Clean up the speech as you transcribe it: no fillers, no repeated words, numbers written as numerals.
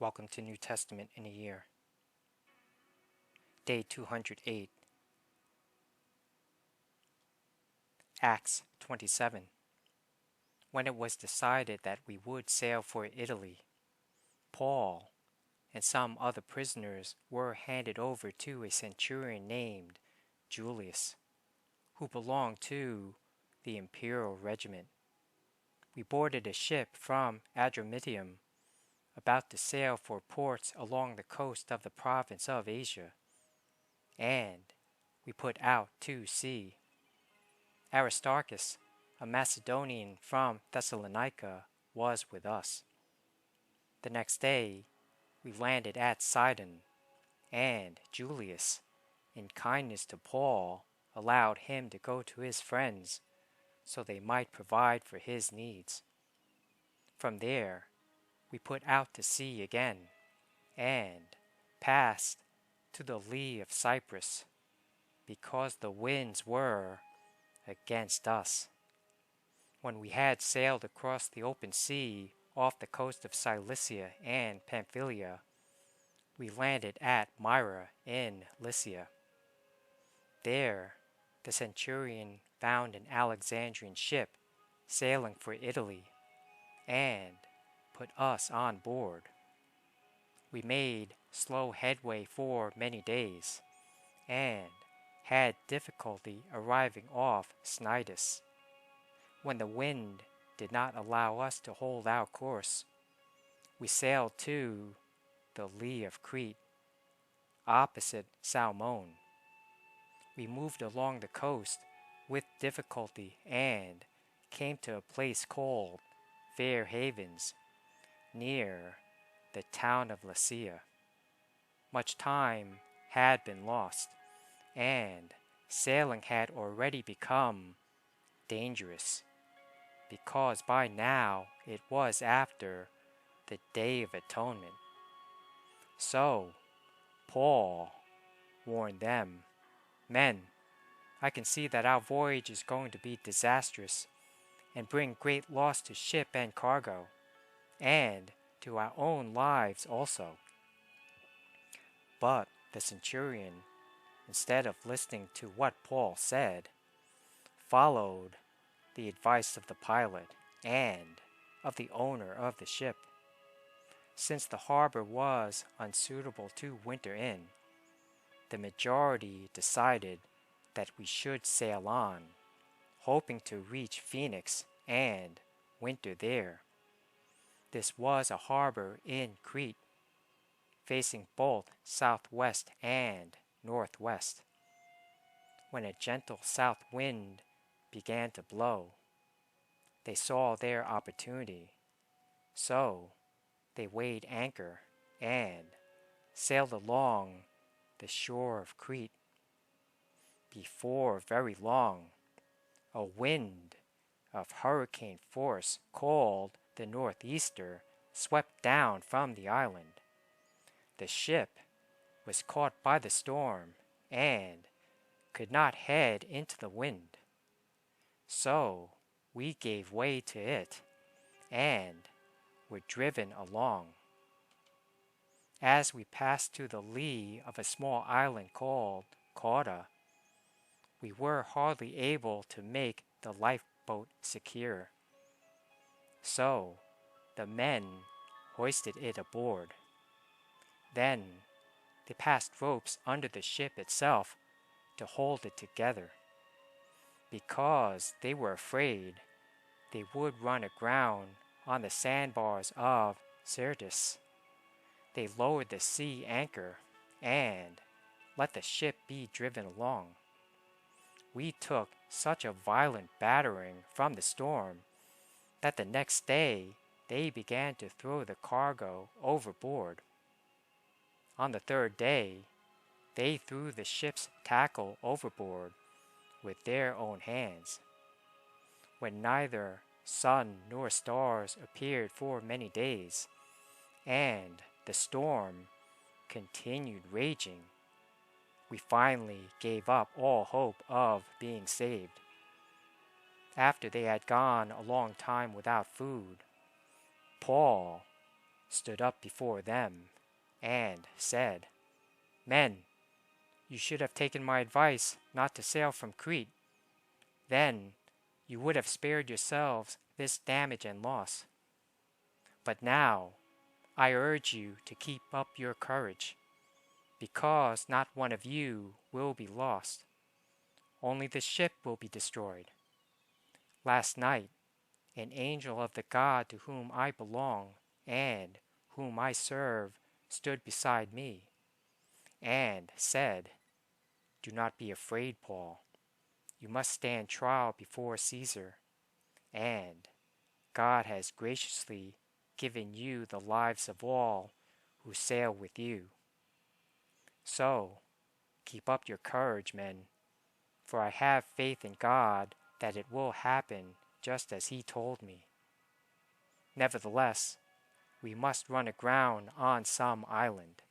Welcome to New Testament in a Year. Day 208. Acts 27. When it was decided that we would sail for Italy, Paul and some other prisoners were handed over to a centurion named Julius, who belonged to the imperial regiment. We boarded a ship from Adramyttium, about to sail for ports along the coast of the province of Asia, and we put out to sea. Aristarchus, a Macedonian from Thessalonica, was with us. The next day we landed at Sidon, and Julius, in kindness to Paul, allowed him to go to his friends so they might provide for his needs. From there we put out to sea again, and passed to the lee of Cyprus, because the winds were against us. When we had sailed across the open sea off the coast of Cilicia and Pamphylia, we landed at Myra in Lycia. There the centurion found an Alexandrian ship sailing for Italy, and put us on board. We made slow headway for many days, and had difficulty arriving off Cnidus. When the wind did not allow us to hold our course, we sailed to the lee of Crete, opposite Salmone. We moved along the coast with difficulty and came to a place called Fair Havens, near the town of Lasea. Much time had been lost, and sailing had already become dangerous, because by now it was after the Day of Atonement. So Paul warned them, "Men, I can see that our voyage is going to be disastrous and bring great loss to ship and cargo, and to our own lives also." But the centurion, instead of listening to what Paul said, followed the advice of the pilot and of the owner of the ship. Since the harbor was unsuitable to winter in, the majority decided that we should sail on, hoping to reach Phoenix and winter there. This was a harbor in Crete, facing both southwest and northwest. When a gentle south wind began to blow, they saw their opportunity. So they weighed anchor and sailed along the shore of Crete. Before very long, a wind of hurricane force called the Northeaster swept down from the island. The ship was caught by the storm and could not head into the wind. So we gave way to it and were driven along. As we passed to the lee of a small island called Cauda, we were hardly able to make the lifeboat secure. So the men hoisted it aboard. Then they passed ropes under the ship itself to hold it together. Because they were afraid they would run aground on the sandbars of Syrtis, they lowered the sea anchor and let the ship be driven along. We took such a violent battering from the storm that the next day they began to throw the cargo overboard. On the third day, they threw the ship's tackle overboard with their own hands. When neither sun nor stars appeared for many days, and the storm continued raging, we finally gave up all hope of being saved. After they had gone a long time without food, Paul stood up before them and said, "Men, you should have taken my advice not to sail from Crete. Then you would have spared yourselves this damage and loss. But now I urge you to keep up your courage, because not one of you will be lost. Only the ship will be destroyed. Last night, an angel of the God to whom I belong and whom I serve stood beside me and said, 'Do not be afraid, Paul. You must stand trial before Caesar, and God has graciously given you the lives of all who sail with you. So keep up your courage, men, for I have faith in God that it will happen just as He told me. Nevertheless, we must run aground on some island.'